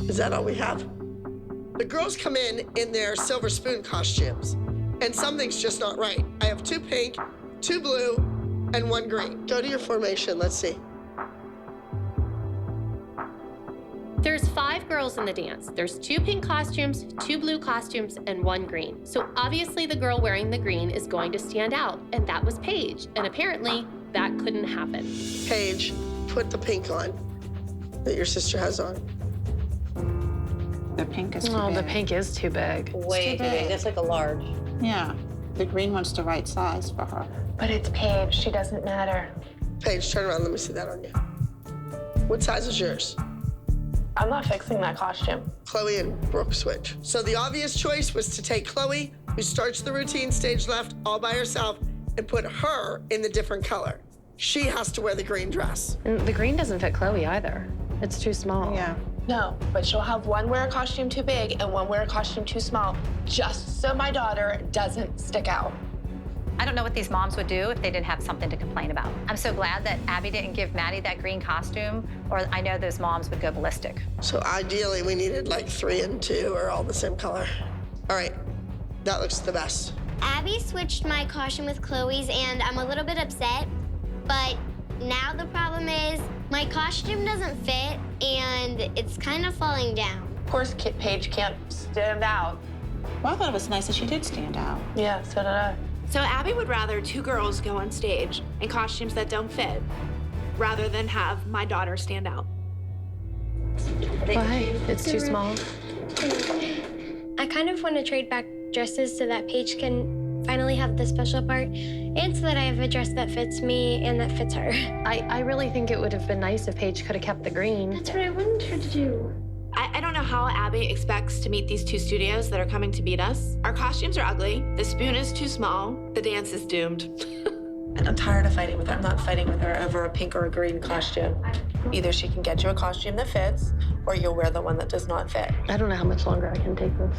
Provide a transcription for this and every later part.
Is that all we have? The girls come in their silver spoon costumes, and something's just not right. I have 2 pink, 2 blue, and 1 green. Go to your formation, let's see. There's 5 girls in the dance. There's 2 pink costumes, 2 blue costumes, and 1 green. So obviously the girl wearing the green is going to stand out, and that was Paige. And apparently that couldn't happen. Paige, put the pink on that your sister has on. The pink is too big. Oh, the pink is too big. Way too big. That's like a large. Yeah. The green one's the right size for her. But it's Paige. She doesn't matter. Paige, turn around. Let me see that on you. What size is yours? I'm not fixing that costume. Chloe and Brooke switch. So the obvious choice was to take Chloe, who starts the routine stage left all by herself, and put her in the different color. She has to wear the green dress. And the green doesn't fit Chloe either. It's too small. Yeah. No, but she'll have one wear a costume too big and one wear a costume too small, just so my daughter doesn't stick out. I don't know what these moms would do if they didn't have something to complain about. I'm so glad that Abby didn't give Maddie that green costume, or I know those moms would go ballistic. So ideally, we needed like 3 and 2 or all the same color. All right, that looks the best. Abby switched my costume with Chloe's, and I'm a little bit upset, but now the problem is my costume doesn't fit, and it's kind of falling down. Of course, Paige can't stand out. Well, I thought it was nice that she did stand out. Yeah, so did I. So Abby would rather 2 girls go on stage in costumes that don't fit, rather than have my daughter stand out. Why? It's too small. I kind of want to trade back dresses so that Paige can finally have the special part, and so that I have a dress that fits me and that fits her. I really think it would have been nice if Paige could have kept the green. That's what I wanted her to do. I don't know how Abby expects to meet these 2 studios that are coming to beat us. Our costumes are ugly, the spoon is too small, the dance is doomed. And I'm tired of fighting with her. I'm not fighting with her over a pink or a green costume. Either she can get you a costume that fits, or you'll wear the one that does not fit. I don't know how much longer I can take this.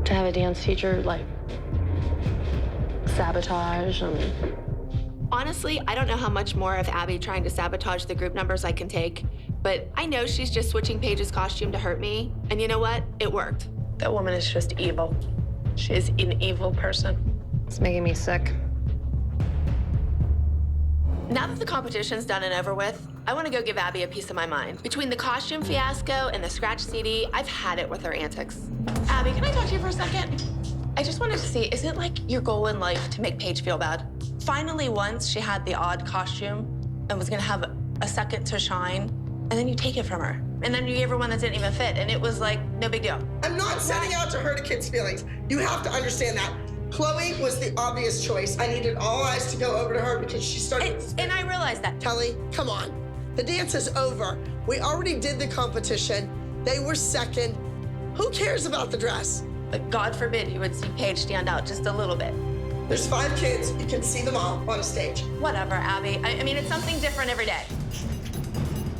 To have a dance teacher, like, sabotage and... Honestly, I don't know how much more of Abby trying to sabotage the group numbers I can take, but I know she's just switching Paige's costume to hurt me, and you know what? It worked. That woman is just evil. She is an evil person. It's making me sick. Now that the competition's done and over with, I want to go give Abby a piece of my mind. Between the costume fiasco and the scratch CD, I've had it with her antics. Abby, can I talk to you for a second? I just wanted to see, is it like your goal in life to make Paige feel bad? Finally, once she had the odd costume and was gonna have a second to shine, and then you take it from her. And then you gave her one that didn't even fit, and it was like, no big deal. I'm not setting out to hurt a kid's feelings. You have to understand that. Chloe was the obvious choice. I needed all eyes to go over to her because she started. And I realized that. Kelly, come on. The dance is over. We already did the competition. They were second. Who cares about the dress? But God forbid you would see Paige stand out just a little bit. There's 5 kids. You can see them all on a stage. Whatever, Abby. I mean, it's something different every day.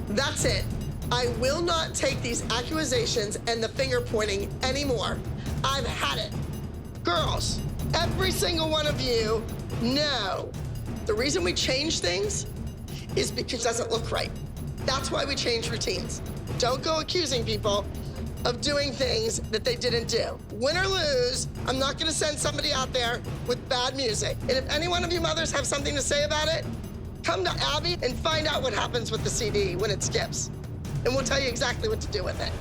That's it. I will not take these accusations and the finger pointing anymore. I've had it. Girls, every single one of you know the reason we change things is because it doesn't look right. That's why we change routines. Don't go accusing people of doing things that they didn't do. Win or lose, I'm not gonna send somebody out there with bad music. And if any one of you mothers have something to say about it, come to Abby and find out what happens with the CD when it skips. And we'll tell you exactly what to do with it.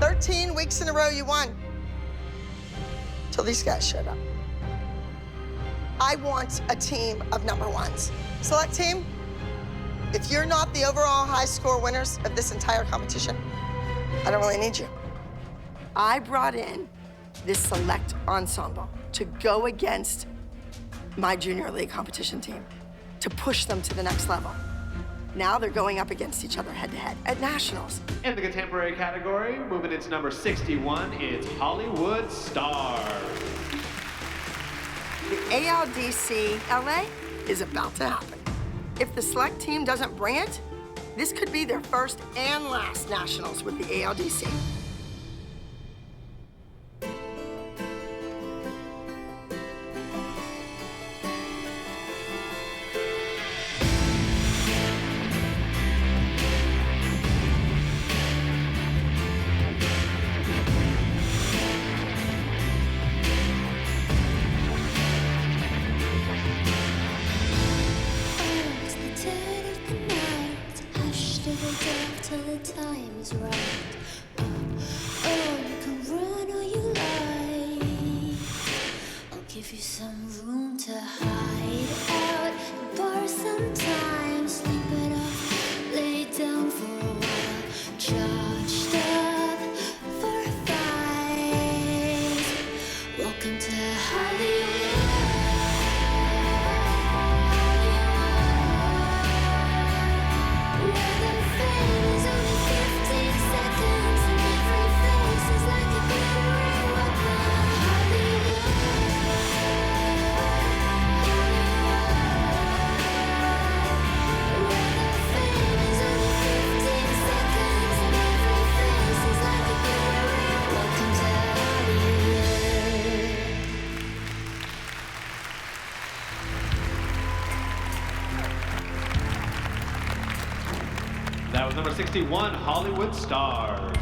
13 weeks in a row you won. Till these guys showed up. I want a team of number ones. Select team, if you're not the overall high score winners of this entire competition, I don't really need you. I brought in this select ensemble to go against my junior league competition team, to push them to the next level. Now they're going up against each other head-to-head at nationals. In the contemporary category, moving into number 61, it's Hollywood Stars. The ALDC LA is about to happen. If the select team doesn't bring it, this could be their first and last nationals with the ALDC. till the time is right. Oh, you can run all you like. I'll give you some room to hide out. Borrow some time, sleep it off, lay down for a while. Charged up for a fight. Welcome to Hollywood. That was number 61, Hollywood Stars.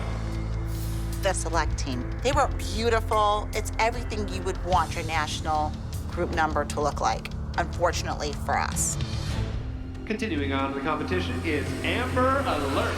The select team, they were beautiful. It's everything you would want your national group number to look like, unfortunately for us. Continuing on to the competition is Amber Alert.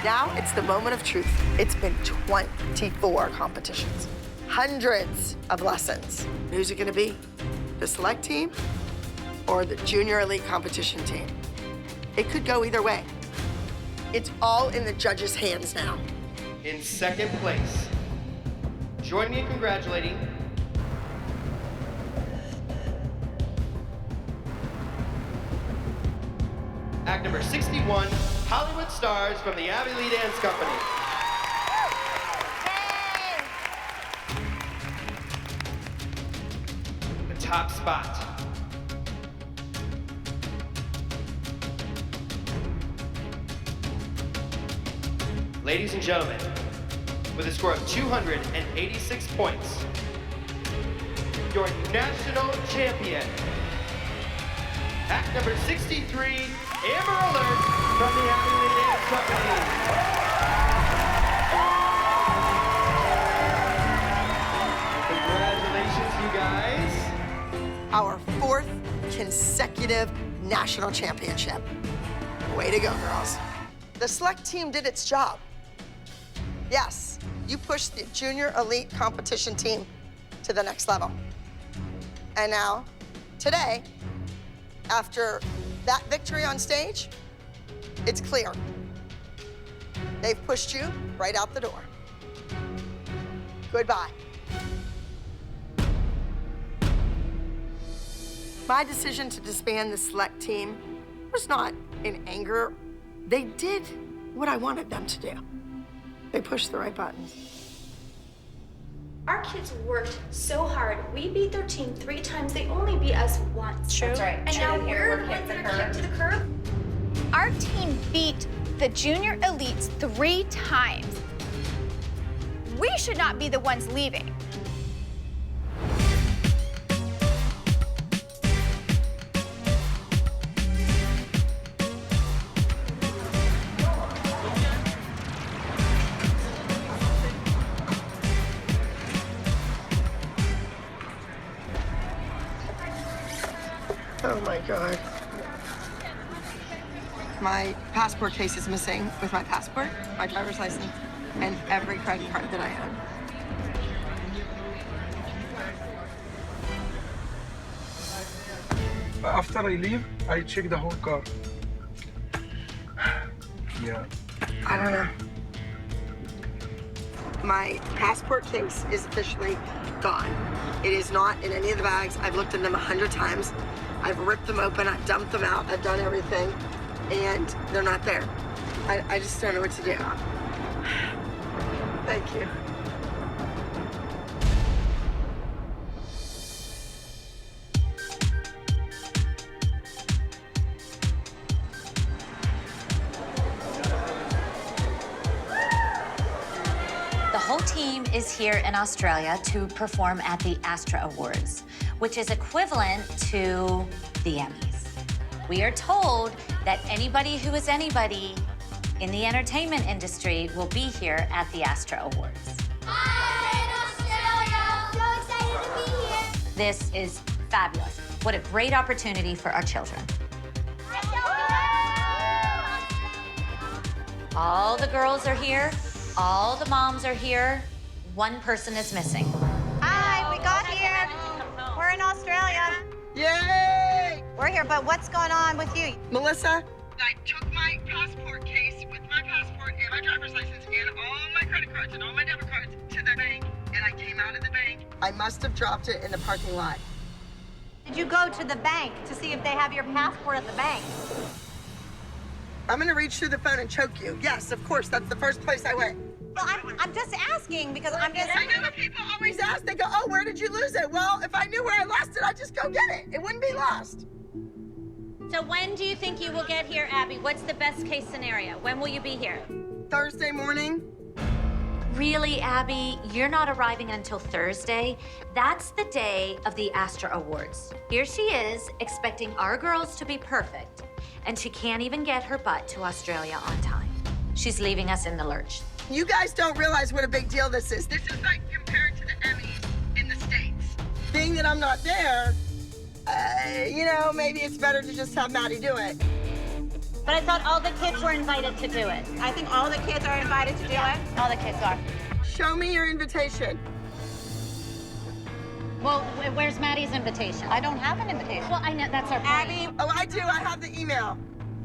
Now it's the moment of truth. It's been 24 competitions, hundreds of lessons. Who's it gonna be? The select team or the junior elite competition team? It could go either way. It's all in the judges' hands now. In second place, join me in congratulating act number 61, Hollywood Stars from the Abbey Lee Dance Company. The top spot. Ladies and gentlemen, with a score of 286 points, your national champion, act number 63, Amber Alert from the Abbey Lee Dance Company. Congratulations, you guys. Our 4th consecutive national championship. Way to go, girls. The select team did its job. Yes, you pushed the junior elite competition team to the next level. And now, today, after that victory on stage, it's clear. They've pushed you right out the door. Goodbye. My decision to disband the select team was not in anger. They did what I wanted them to do. They pushed the right buttons. Our kids worked so hard. We beat their team 3 times. They only beat us once. True. That's right. And now we're the ones that are kicked to the curb. Our team beat the junior elites 3 times. We should not be the ones leaving. Oh my God. My passport case is missing with my passport, my driver's license, and every credit card that I own. After I leave, I check the whole car. Yeah. I don't know. My passport case is officially gone. It is not in any of the bags. I've looked in them 100 times. I've ripped them open, I've dumped them out, I've done everything, and they're not there. I just don't know what to do. Thank you. The whole team is here in Australia to perform at the Astra Awards, which is equivalent to the Emmys. We are told that anybody who is anybody in the entertainment industry will be here at the Astra Awards. Hi, in Australia! So excited to be here. This is fabulous. What a great opportunity for our children. All the girls are here. All the moms are here. One person is missing. Hi, we got here. We're in Australia. Yay! We're here, but what's going on with you? Melissa, I took my passport case with my passport and my driver's license and all my credit cards and all my debit cards to the bank, and I came out of the bank. I must have dropped it in the parking lot. Did you go to the bank to see if they have your passport at the bank? I'm gonna reach through the phone and choke you. Yes, of course, that's the first place I went. Well, I'm just asking because I'm just... I know that people always ask, they go, oh, where did you lose it? Well, if I knew where I lost it, I'd just go get it. It wouldn't be lost. So when do you think you will get here, Abby? What's the best case scenario? When will you be here? Thursday morning. Really, Abby? You're not arriving until Thursday? That's the day of the Astra Awards. Here she is, expecting our girls to be perfect, and she can't even get her butt to Australia on time. She's leaving us in the lurch. You guys don't realize what a big deal this is. This is like compared to the Emmys in the States. Being that I'm not there, you know, maybe it's better to just have Maddie do it. But I thought all the kids were invited to do it. I think all the kids are invited to do it. All the kids are. Show me your invitation. Well, where's Maddie's invitation? I don't have an invitation. Well, I know, that's our point. Abby, Oh, I do, I have the email.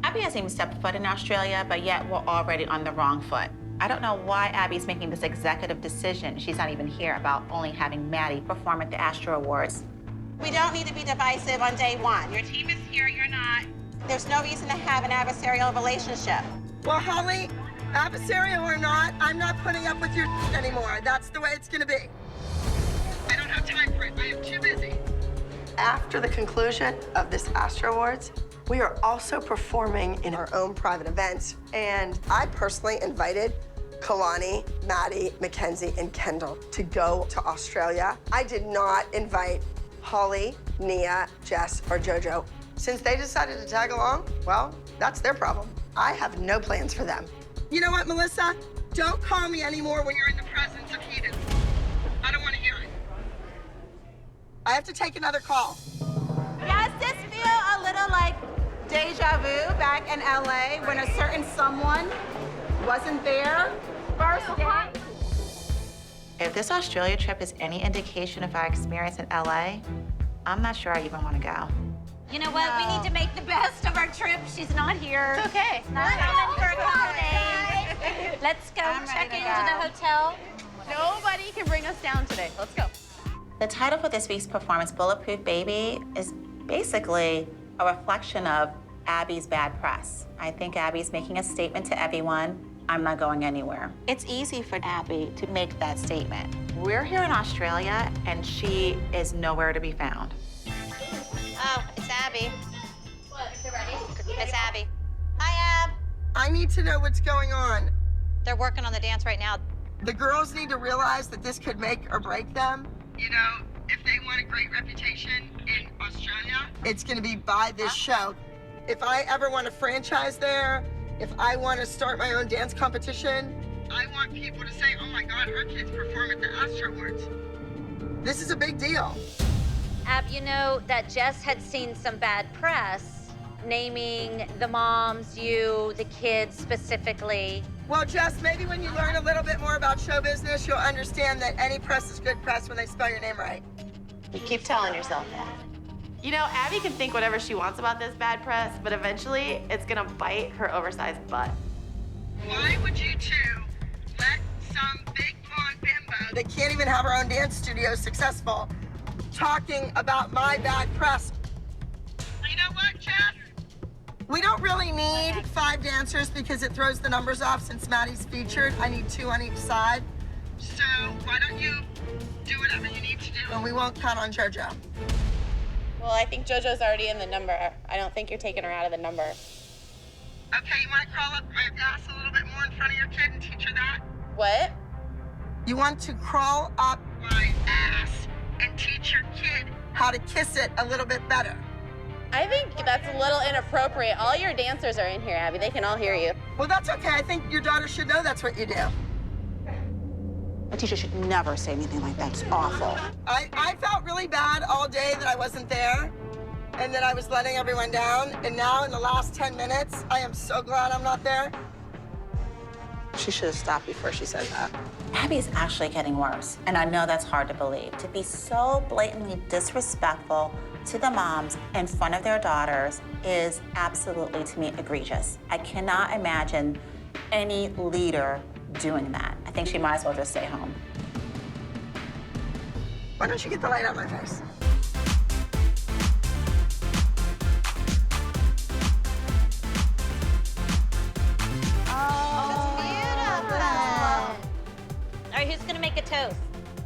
Abby hasn't even stepped foot in Australia, but yet we're already on the wrong foot. I don't know why Abby's making this executive decision. She's not even here about only having Maddie perform at the Astra Awards. we don't need to be divisive on day one. Your team is here, you're not. There's no reason to have an adversarial relationship. Well, Holly, adversarial or not, I'm not putting up with your anymore. That's the way it's gonna be. I don't have time for it. I am too busy. After the conclusion of this Astra Awards, we are also performing in our own private events. And I personally invited Kalani, Maddie, Mackenzie, and Kendall to go to Australia. I did not invite Holly, Nia, Jess, or JoJo. Since they decided to tag along, well, that's their problem. I have no plans for them. You know what, Melissa? Don't call me anymore when you're in the presence of heathens. I don't want to hear it. I have to take another call. Does this feel a little like deja vu back in LA when a certain someone wasn't there first day? If this Australia trip is any indication of our experience in LA, I'm not sure I even want to go. You know what? We need to make the best of our trip. She's not here. It's okay. Not coming for a couple days. Let's go check into the hotel. Nobody can bring us down today. Let's go. The title for this week's performance, Bulletproof Baby, is basically a reflection of Abby's bad press. I think Abby's making a statement to everyone I'm not going anywhere. It's easy for Abby to make that statement. We're here in Australia, and she is nowhere to be found. Oh, it's Abby. What? Is it ready? It's Abby. Hi, Ab. I need to know what's going on. They're working on the dance right now. The girls need to realize that this could make or break them. You know, if they want a great reputation in Australia, it's going to be by this show. If I ever want to franchise there, if I want to start my own dance competition, I want people to say, oh my God, our kids perform at the Astra Awards. This is a big deal. Ab, you know that Jess had seen some bad press, naming the moms, you, the kids specifically. Well, Jess, maybe when you learn a little bit more about show business, you'll understand that any press is good press when they spell your name right. You keep telling yourself that. You know, Abby can think whatever she wants about this bad press, but eventually it's gonna bite her oversized butt. Why would you two let some big blonde bimbo that can't even have her own dance studio successful talking about my bad press? You know what, Jeff? We don't really need 5 dancers because it throws the numbers off since Maddie's featured. I need 2 on each side. So why don't you do whatever you need to do and we won't count on JoJo. Well, I think JoJo's already in the number. I don't think you're taking her out of the number. Okay, you want to crawl up my ass a little bit more in front of your kid and teach her that? What? You want to crawl up my ass and teach your kid how to kiss it a little bit better. I think that's a little inappropriate. All your dancers are in here, Abby. They can all hear you. Well, that's okay. I think your daughter should know that's what you do. A teacher should never say anything like that. It's awful. I felt really bad all day that I wasn't there and that I was letting everyone down. And now in the last 10 minutes, I am so glad I'm not there. She should have stopped before she said that. Abby's actually getting worse, and I know that's hard to believe. To be so blatantly disrespectful to the moms in front of their daughters is absolutely, to me, egregious. I cannot imagine any leader doing that. I think she might as well just stay home. Why don't you get the light out of my face? All right, who's gonna make a toast?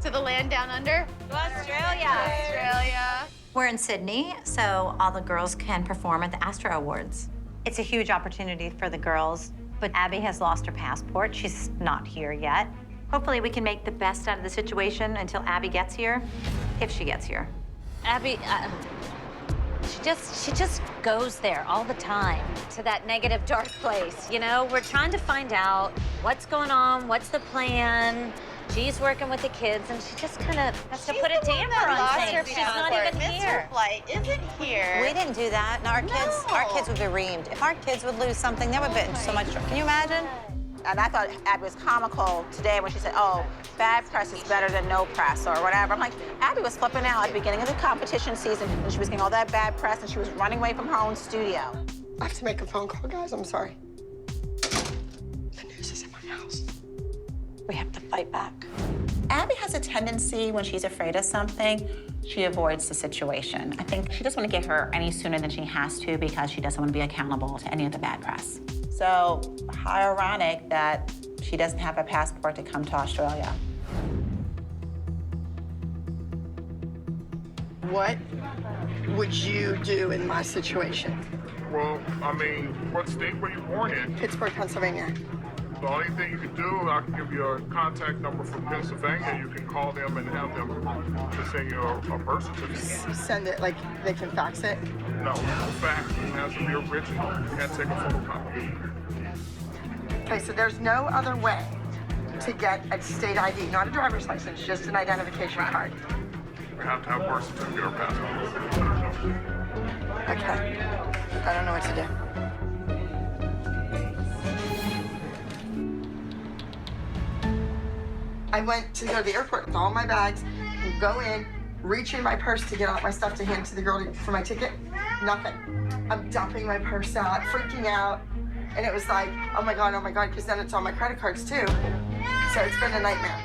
To the land down under? To Australia. Australia. We're in Sydney, so all the girls can perform at the Astra Awards. It's a huge opportunity for the girls, but Abby has lost her passport. She's not here yet. Hopefully we can make the best out of the situation until Abby gets here, if she gets here. Abby, she just goes there all the time, to that negative, dark place, you know? We're trying to find out what's going on, what's the plan. She's working with the kids, and she just kind of has to put a damper on things. She's not even here. Flight isn't here. We didn't do that. No, our kids would be reamed. If our kids would lose something, that would be so much trouble. Can you imagine? And I thought Abby was comical today when she said, oh, bad press is better than no press or whatever. I'm like, Abby was flipping out at the beginning of the competition season and she was getting all that bad press and she was running away from her own studio. I have to make a phone call, guys. I'm sorry. The news is in my house. We have to fight back. Abby has a tendency when she's afraid of something, she avoids the situation. I think she doesn't want to get her any sooner than she has to because she doesn't want to be accountable to any of the bad press. So how ironic that she doesn't have a passport to come to Australia. What would you do in my situation? Well, I mean, what state were you born in? Pittsburgh, Pennsylvania. The only thing you can do, I can give you a contact number from Pennsylvania. You can call them and have them to send you a birth certificate. Send it, like they can fax it? No fax. It has to be original. You can't take a photocopy. Okay, so there's no other way to get a state ID, not a driver's license, just an identification card. You have to have birth certificate or passport. Okay. I don't know what to do. I went to go to the airport with all my bags, go in, reach in my purse to get out my stuff to hand to the girl for my ticket. Nothing. I'm dumping my purse out, freaking out. And it was like, oh my God, because then it's on my credit cards too. So it's been a nightmare.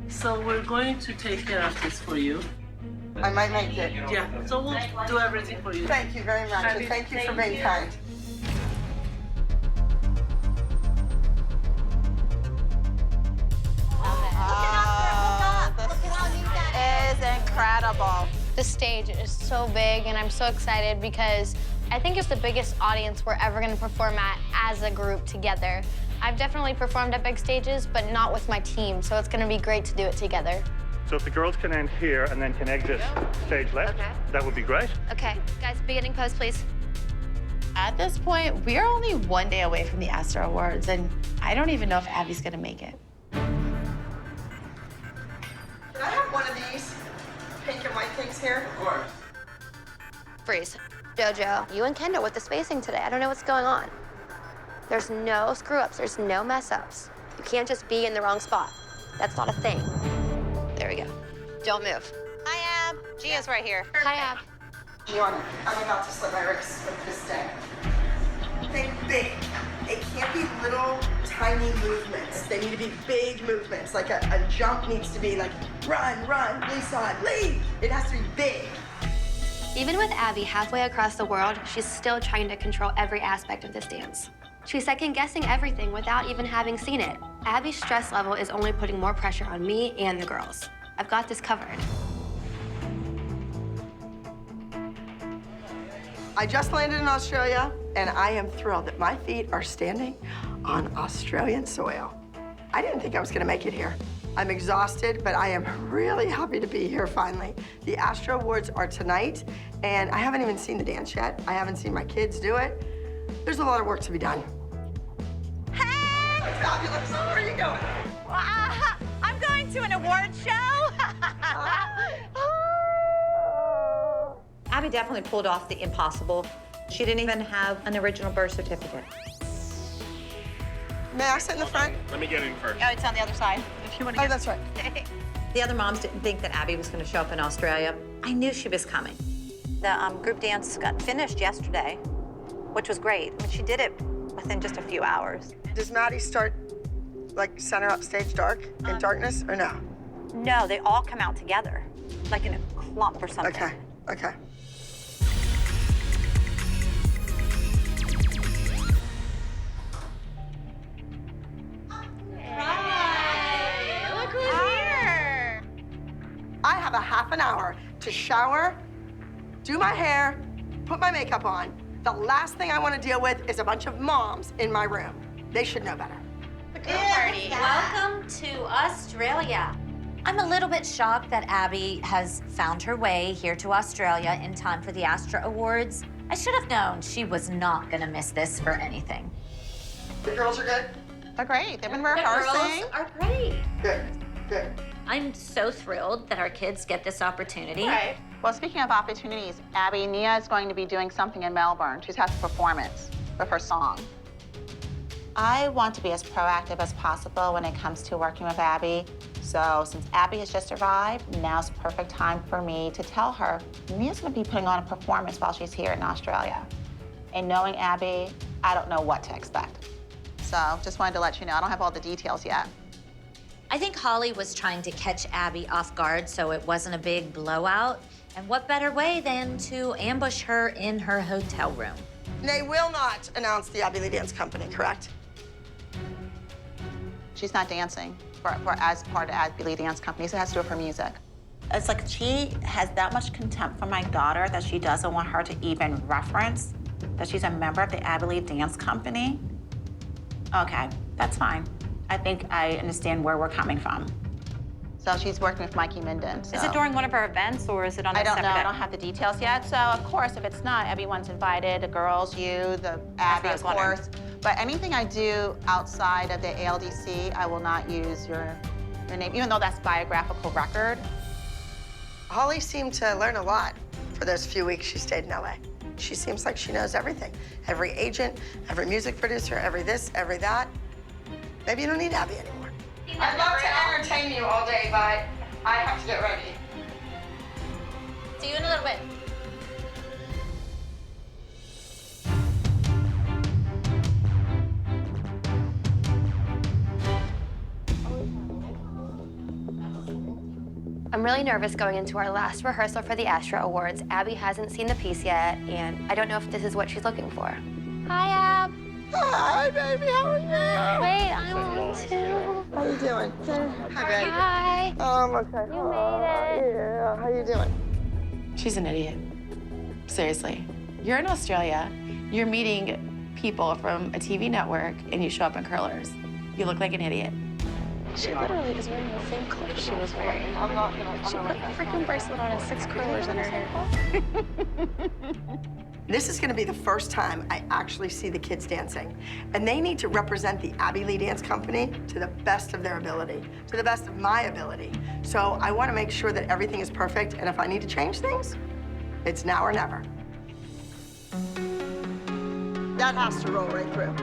So we're going to take care of this for you. I might make it. Yeah, so we'll do everything for you. Thank you very much, and thank you for being kind. incredible. The stage is so big, and I'm so excited because I think it's the biggest audience we're ever going to perform at as a group together. I've definitely performed at big stages, but not with my team, so it's going to be great to do it together. So if the girls can end here and then can exit stage left, that would be great. Okay, guys, beginning pose, please. At this point, we are only one day away from the Astra Awards, and I don't even know if Abby's gonna make it. Can I have one of these pink and white things here? Of course. Freeze. Jojo, you and Kendall with the spacing today. I don't know what's going on. There's no screw-ups. There's no mess-ups. You can't just be in the wrong spot. That's not a thing. There we go. Don't move. Hi, Ab. Gia's right here. Hi, Ab. I'm about to slip my wrists with this day. Think big. It can't be little, tiny movements. They need to be big movements. Like a jump needs to be like, run, blue side, leave. It has to be big. Even with Abby halfway across the world, she's still trying to control every aspect of this dance. She's second-guessing everything without even having seen it. Abby's stress level is only putting more pressure on me and the girls. I've got this covered. I just landed in Australia, and I am thrilled that my feet are standing on Australian soil. I didn't think I was gonna make it here. I'm exhausted, but I am really happy to be here finally. The Astra Awards are tonight, and I haven't even seen the dance yet. I haven't seen my kids do it. There's a lot of work to be done. Hey! Fabulous. Where are you going? I'm going to an award show. Abby definitely pulled off the impossible. She didn't even have an original birth certificate. May I sit in the front? Let me get in first. Oh, it's on the other side. If you want to. Oh, that's right. The other moms didn't think that Abby was going to show up in Australia. I knew she was coming. The group dance got finished yesterday, which was great. I mean, she did it within just a few hours. Does Maddie start like center up stage dark in darkness or no? No, they all come out together, like in a clump or something. Okay. Look who's here. I have a half an hour to shower, do my hair, put my makeup on. The last thing I want to deal with is a bunch of moms in my room. They should know better. Welcome to Australia. I'm a little bit shocked that Abby has found her way here to Australia in time for the Astra Awards. I should have known she was not gonna miss this for anything. The girls are good? They're great. They've been The rehearsing. girls are great. Good. I'm so thrilled that our kids get this opportunity. Right. Well, speaking of opportunities, Abby, Nia is going to be doing something in Melbourne. She's has a performance of her song. I want to be as proactive as possible when it comes to working with Abby. So since Abby has just arrived, now's the perfect time for me to tell her Nia's going to be putting on a performance while she's here in Australia. And knowing Abby, I don't know what to expect. So just wanted to let you know, I don't have all the details yet. I think Holly was trying to catch Abby off guard so it wasn't a big blowout. And what better way than to ambush her in her hotel room? They will not announce the Abby Lee Dance Company, correct? She's not dancing for as part of Abby Lee Dance Company, so it has to do with her music. It's like she has that much contempt for my daughter that she doesn't want her to even reference that she's a member of the Abby Lee Dance Company. Okay, that's fine. I think I understand where we're coming from. So she's working with Mikey Minden. So. Is it during one of her events or is it on a I don't separate know. I day? don't have the details yet. So of course, if it's not, everyone's invited. The girls, you, the Abby, of course. But anything I do outside of the ALDC, I will not use your name, even though that's biographical record. Holly seemed to learn a lot for those few weeks she stayed in LA. She seems like she knows everything. Every agent, every music producer, every this, every that. Maybe you don't need Abby anymore. I'd love to entertain you all day, but I have to get ready. See you in a little bit. I'm really nervous going into our last rehearsal for the Astra Awards. Abby hasn't seen the piece yet, and I don't know if this is what she's looking for. Hi, Ab. Hi, baby. How are you? Wait, I want to. How you doing? Hi, baby. Hi. I'm okay. You made it. Yeah. How you doing? She's an idiot. Seriously. You're in Australia. You're meeting people from a TV network, and you show up in curlers. You look like an idiot. She literally is wearing the same clothes she was wearing. She put a freaking bracelet on and 6 curlers in her hair. This is going to be the first time I actually see the kids dancing. And they need to represent the Abbey Lee Dance Company to the best of their ability, to the best of my ability. So I want to make sure that everything is perfect. And if I need to change things, it's now or never. That has to roll right through.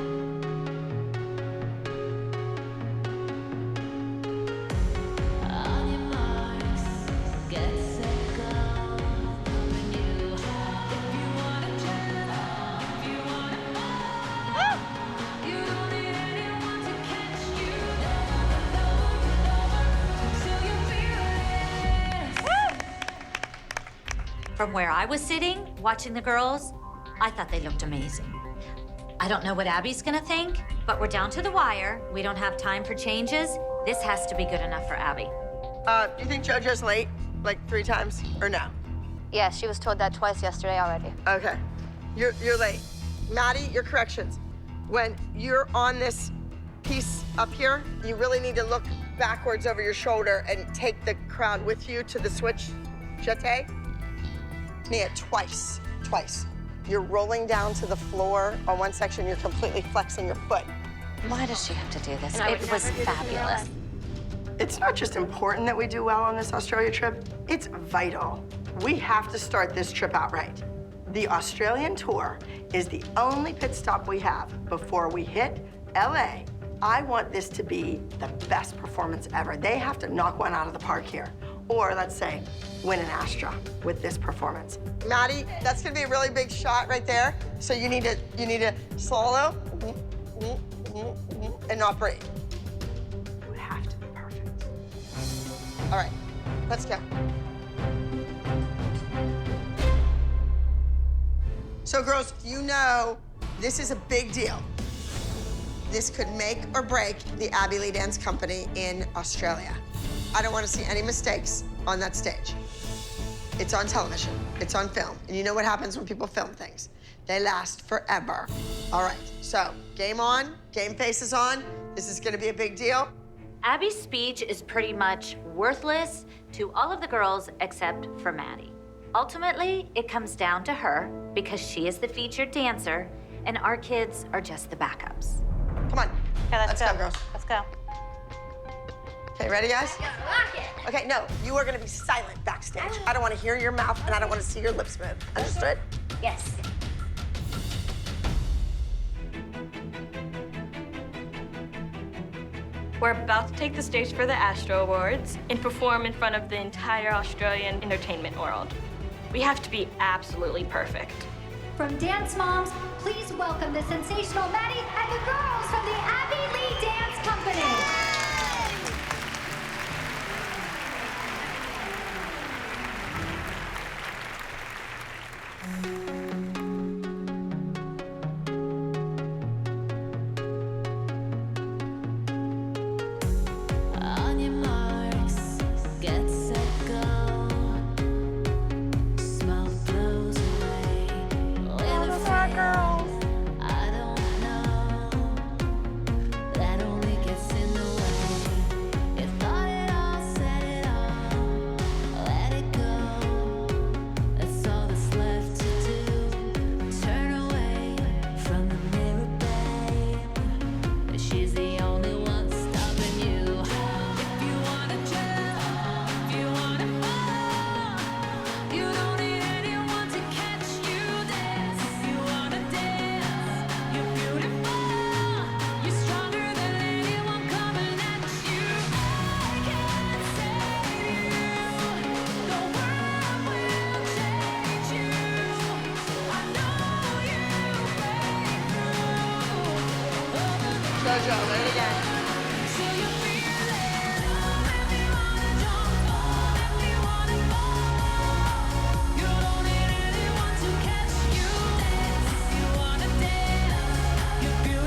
From where I was sitting, watching the girls, I thought they looked amazing. I don't know what Abby's gonna think, but we're down to the wire. We don't have time for changes. This has to be good enough for Abby. Do you think JoJo's late, like 3 times, or no? Yeah, she was told that twice yesterday already. Okay, you're late. Maddie, your corrections. When you're on this piece up here, you really need to look backwards over your shoulder and take the crowd with you to the switch jeté. Nia, twice. You're rolling down to the floor on one section, you're completely flexing your foot. Why does she have to do this? It was fabulous. It's not just important that we do well on this Australia trip, it's vital. We have to start this trip out right. The Australian tour is the only pit stop we have before we hit LA. I want this to be the best performance ever. They have to knock one out of the park here. Or let's say, win an Astra with this performance. Maddie, that's gonna be a really big shot right there. So you need to swallow and not breathe. You have to be perfect. All right, let's go. So girls, you know this is a big deal. This could make or break the Abbey Lee Dance Company in Australia. I don't want to see any mistakes on that stage. It's on television, it's on film, and you know what happens when people film things. They last forever. All right, so game on, game face is on. This is gonna be a big deal. Abby's speech is pretty much worthless to all of the girls except for Maddie. Ultimately, it comes down to her because she is the featured dancer and our kids are just the backups. Come on. Okay, let's go, girls. Let's go. Okay, ready, guys? Okay, no, you are gonna be silent backstage. I don't wanna hear your mouth and I don't wanna see your lips move. Understood? Yes. We're about to take the stage for the Astra Awards and perform in front of the entire Australian entertainment world. We have to be absolutely perfect. From Dance Moms, please welcome the sensational Maddie and the girls from the Abbey Lee Dance Company. On your marks, get set, go. Smoke blows away. Girls. I don't know. That only gets in the way. You thought it all, said it all. Let it go. That's all that's left to do. Turn away from the mirror, babe. She's the only one stopping you. If you wanna jump, if you wanna fall, you don't need anyone to catch you dance. If you wanna dance, you're beautiful. You're stronger than anyone coming at you. I can save you. The world will change you. I know you break through. JoJo, learn it again. So you feel it. If you wanna jump, if you wanna fall, you don't need anyone to catch you dance. If you wanna dance, you're beautiful.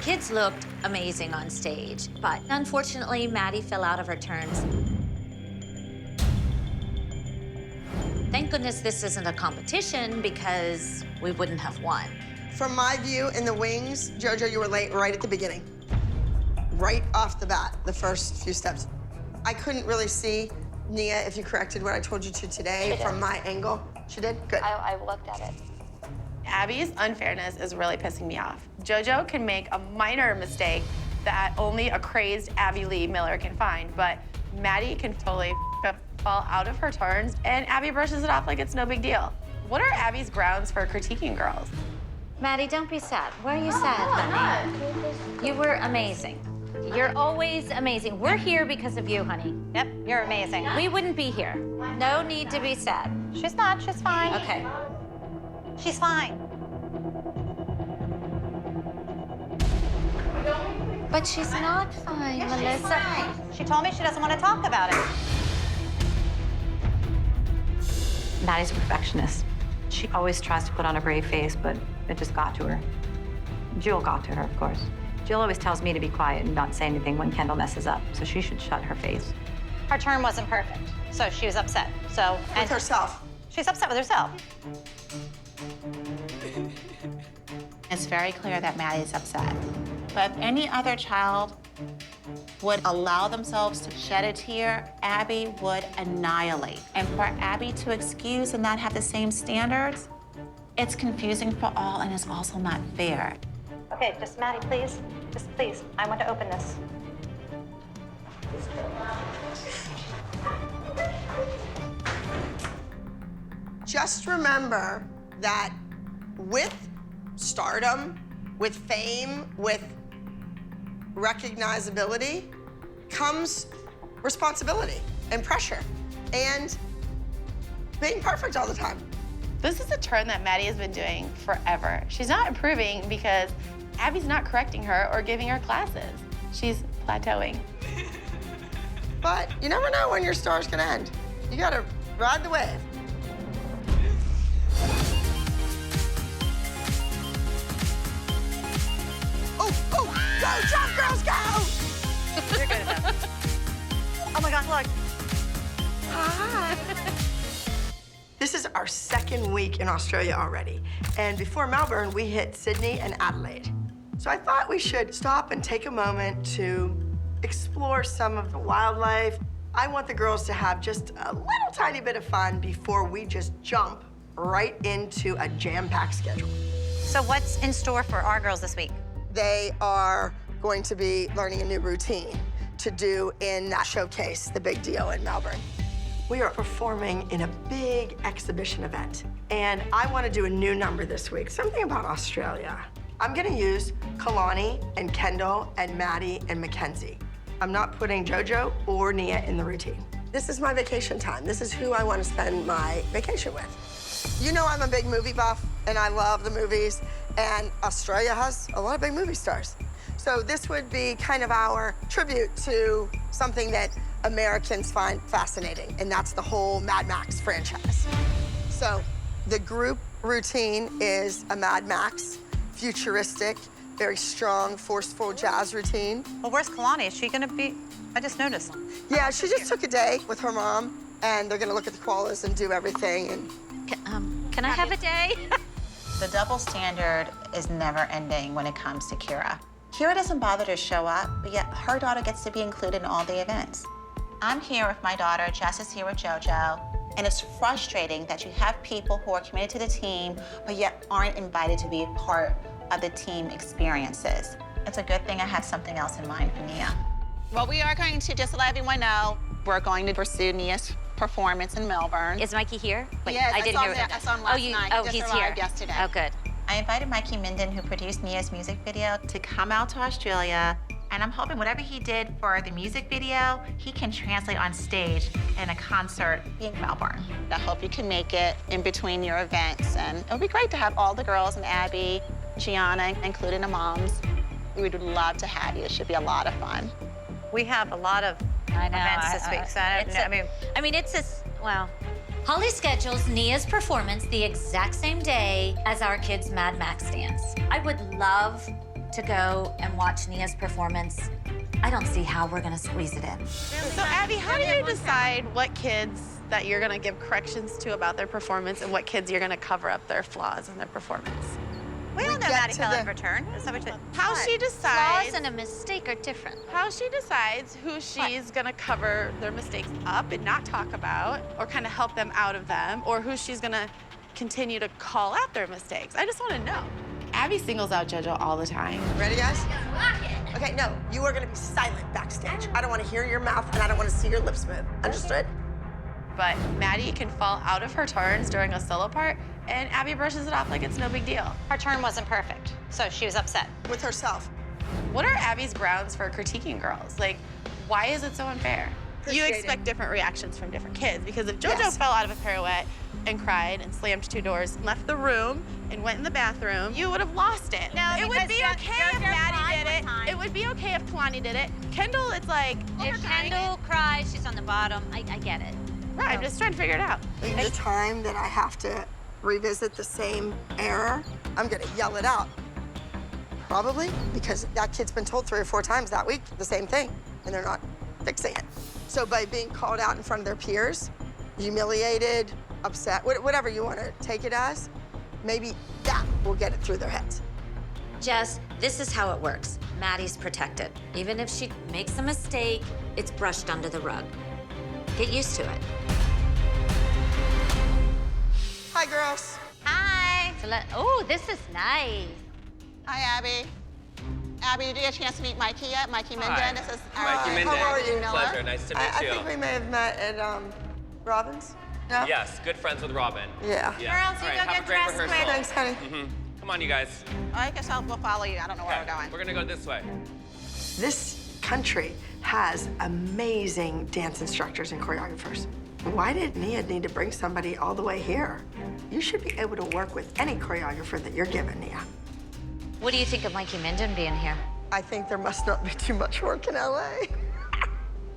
kids looked amazing on stage, but unfortunately, Maddie fell out of her turns. Thank goodness this isn't a competition because we wouldn't have won. From my view in the wings, JoJo, you were late right at the beginning. Right off the bat, the first few steps. I couldn't really see, Nia, if you corrected what I told you to today from my angle. She did? Good. I looked at it. Abby's unfairness is really pissing me off. JoJo can make a minor mistake that only a crazed Abby Lee Miller can find, but Maddie can totally fall out of her turns, and Abby brushes it off like it's no big deal. What are Abby's grounds for critiquing girls? Maddie, don't be sad. Why are you sad, honey? You were amazing. You're always amazing. We're here because of you, honey. Yep, you're amazing. We wouldn't be here. No need to be sad. She's not, she's fine. Okay. She's fine. But she's not fine, Melissa. She told me she doesn't want to talk about it. Maddie's a perfectionist. She always tries to put on a brave face, but it just got to her. Jill got to her, of course. Jill always tells me to be quiet and not say anything when Kendall messes up, so she should shut her face. Her turn wasn't perfect, so she was upset. With herself. She's upset with herself. It's very clear that Maddie's upset. But if any other child would allow themselves to shed a tear, Abby would annihilate. And for Abby to excuse and not have the same standards, it's confusing for all and it's also not fair. Okay, just Maddie, please. Just please, I want to open this. Just remember that with stardom, with fame, with recognizability comes responsibility and pressure and being perfect all the time. This is a turn that Maddie has been doing forever. She's not improving because Abby's not correcting her or giving her classes. She's plateauing. But you never know when your star's gonna end. You gotta ride the wave. Oh, go, jump, girls, go! You're good at that. Oh my God, look. Hi. This is our second week in Australia already. And before Melbourne, we hit Sydney and Adelaide. So I thought we should stop and take a moment to explore some of the wildlife. I want the girls to have just a little tiny bit of fun before we just jump right into a jam-packed schedule. So what's in store for our girls this week? They are going to be learning a new routine to do in that showcase, the big deal in Melbourne. We are performing in a big exhibition event, and I want to do a new number this week, something about Australia. I'm going to use Kalani and Kendall and Maddie and Mackenzie. I'm not putting JoJo or Nia in the routine. This is my vacation time. This is who I want to spend my vacation with. You know I'm a big movie buff, and I love the movies, and Australia has a lot of big movie stars. So this would be kind of our tribute to something that Americans find fascinating, and that's the whole Mad Max franchise. So the group routine is a Mad Max, futuristic, very strong, forceful jazz routine. Well, where's Kalani? Is she gonna be? I just noticed. Yeah, she just took a day with her mom, and they're gonna look at the koalas and do everything. And Can I have a day? The double standard is never ending when it comes to Kira. Kira doesn't bother to show up, but yet her daughter gets to be included in all the events. I'm here with my daughter, Jess is here with JoJo, and it's frustrating that you have people who are committed to the team, but yet aren't invited to be a part of the team experiences. It's a good thing I have something else in mind for Nia. Well, we are going to just let everyone know we're going to pursue Nia's performance in Melbourne. Is Mikey here? Wait, Yes, I didn't hear I saw him last night. Oh, He he's just here. arrived yesterday. Oh, good. I invited Mikey Minden, who produced Nia's music video, to come out to Australia. And I'm hoping whatever he did for the music video, he can translate on stage in a concert in Melbourne. I hope you can make it in between your events. And it would be great to have all the girls and Abby, Gianna, including the moms. We would love to have you. It should be a lot of fun. We have a lot of events this week, so I mean, well, Holly schedules Nia's performance the exact same day as our kids' Mad Max dance. I would love to go and watch Nia's performance, I don't see how we're gonna squeeze it in. So Abby, how do you decide what kids that you're gonna give corrections to about their performance and what kids you're gonna cover up their flaws in their performance? We don't know Maddie fell in return. Is that what you How she decides... Flaws and a mistake are different. How she decides who she's gonna cover their mistakes up and not talk about, or kind of help them out of them, or who she's gonna continue to call out their mistakes. I just wanna know. Abby singles out JoJo all the time. Ready, guys? Okay, no, you are gonna be silent backstage. I don't wanna hear your mouth and I don't wanna see your lips move. Understood? But Maddie can fall out of her turns during a solo part, and Abby brushes it off like it's no big deal. Her turn wasn't perfect, so she was upset. With herself. What are Abby's grounds for critiquing girls? Like, why is it so unfair? You expect different reactions from different kids, because if JoJo fell out of a pirouette and cried and slammed 2 doors and left the room and went in the bathroom, you would have lost it. No, it would be okay if Maddie did it. It would be okay if Kalani did it. Kendall, it's like, if Kendall cries, she's on the bottom. I get it. Right, I'm just trying to figure it out. The time that I have to revisit the same error, I'm gonna yell it out. Probably because that kid's been told 3 or 4 times that week the same thing, and they're not fixing it. So by being called out in front of their peers, humiliated, upset, whatever you want to take it as, maybe that will get it through their heads. Jess, this is how it works. Maddie's protected. Even if she makes a mistake, it's brushed under the rug. Get used to it. Hi, girls. Hi. Oh, this is nice. Hi, Abby. Abby, did you get a chance to meet Mikey yet? Mikey Minden. This is Mikey Minden. How are you? Pleasure. Nice to meet you. I think we may have met at Robin's. No? Yes, good friends with Robin. Yeah. Girls, you go get dressed quick. Thanks, honey. Come on, you guys. I guess we'll follow you. I don't know where we're going. We're gonna go this way. This country has amazing dance instructors and choreographers. Why did Nia need to bring somebody all the way here? You should be able to work with any choreographer that you're given, Nia. What do you think of Mikey Minden being here? I think there must not be too much work in LA.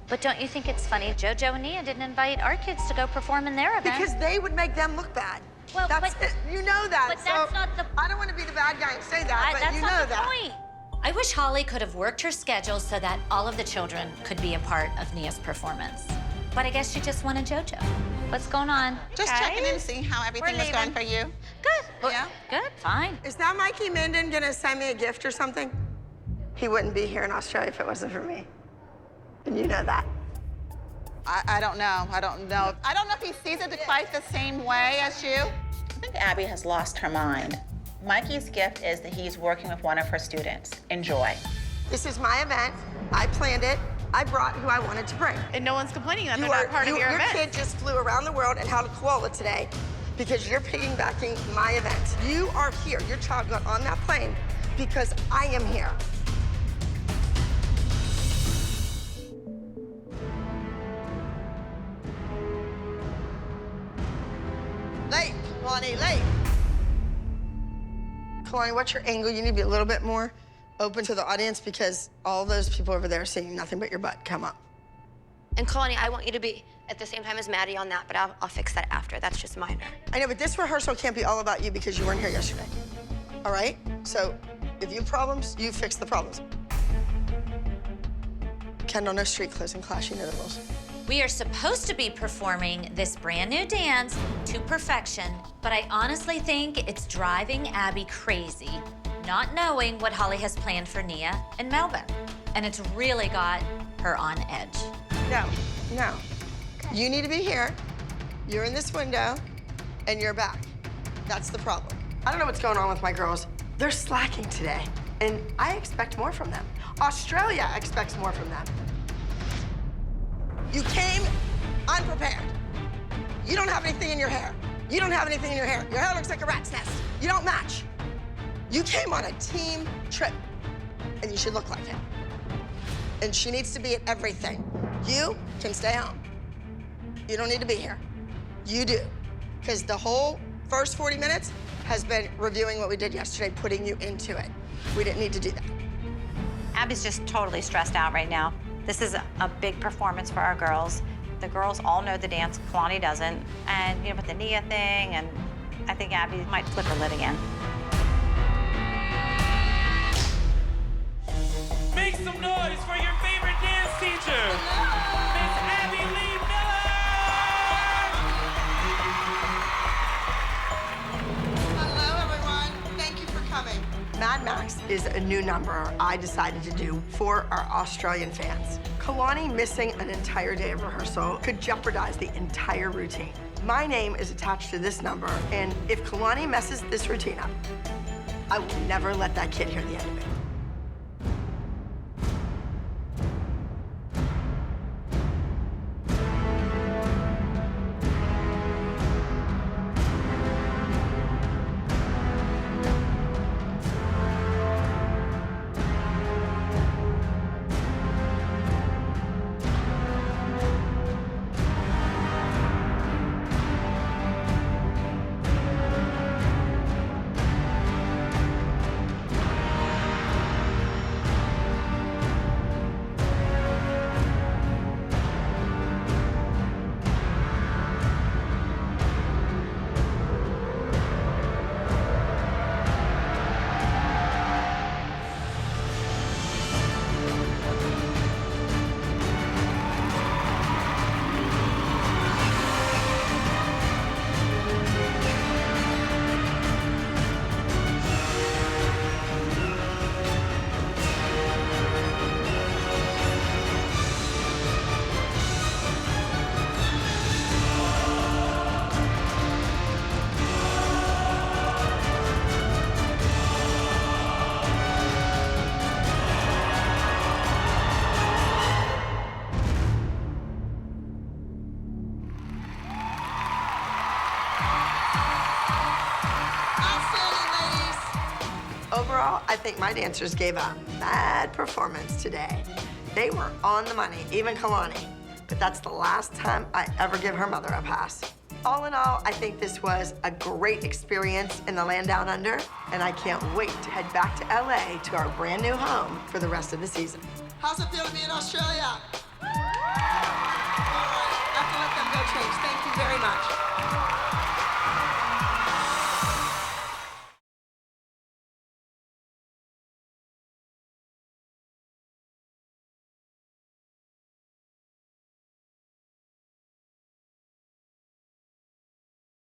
But don't you think it's funny JoJo and Nia didn't invite our kids to go perform in their event? Because they would make them look bad. Well, that's it. You know that. But that's not the... I don't want to be the bad guy and say that, but you know that. That's not the point. I wish Holly could have worked her schedule so that all of the children could be a part of Nia's performance. But I guess she just wanted JoJo. What's going on? Just checking in, seeing how everything was going for you. Good. Yeah? Good, fine. Is that Mikey Minden gonna send me a gift or something? He wouldn't be here in Australia if it wasn't for me. And you know that. I don't know. I don't know. I don't know if he sees it quite the same way as you. I think Abby has lost her mind. Mikey's gift is that he's working with one of her students. Enjoy. This is my event. I planned it. I brought who I wanted to bring. And no one's complaining that they're not part of your event. Your kid just flew around the world and held a koala today because you're piggybacking my event. You are here. Your child got on that plane because I am here. Late, Kalani, late. Kalani, what's your angle? You need to be a little bit more open to the audience because all those people over there are seeing nothing but your butt. Come up. And Kalani, I want you to be at the same time as Maddie on that, but I'll fix that after. That's just minor. I know, but this rehearsal can't be all about you because you weren't here yesterday. All right? So if you have problems, you fix the problems. Kendall, no street clothes in class. You know the rules. We are supposed to be performing this brand new dance to perfection, but I honestly think it's driving Abby crazy, not knowing what Holly has planned for Nia and Melvin. And it's really got her on edge. No. You need to be here. You're in this window, and you're back. That's the problem. I don't know what's going on with my girls. They're slacking today, and I expect more from them. Australia expects more from them. You came unprepared. You don't have anything in your hair. You don't have anything in your hair. Your hair looks like a rat's nest. You don't match. You came on a team trip, and you should look like it. And she needs to be at everything. You can stay home. You don't need to be here. You do. Because the whole first 40 minutes has been reviewing what we did yesterday, putting you into it. We didn't need to do that. Abby's just totally stressed out right now. This is a big performance for our girls. The girls all know the dance, Kalani doesn't. And, you know, with the Nia thing, and I think Abby might flip her lid again. some noise for your favorite dance teacher, Miss Abby Lee Miller! Hello, everyone. Thank you for coming. Mad Max is a new number I decided to do for our Australian fans. Kalani missing an entire day of rehearsal could jeopardize the entire routine. My name is attached to this number, and if Kalani messes this routine up, I will never let that kid hear the end of it. Overall, I think my dancers gave a bad performance today. They were on the money, even Kalani. But that's the last time I ever give her mother a pass. All in all, I think this was a great experience in the land down under, and I can't wait to head back to LA to our brand new home for the rest of the season. How's it feel to be in Australia? All right, I have to let them go change. Thank you very much.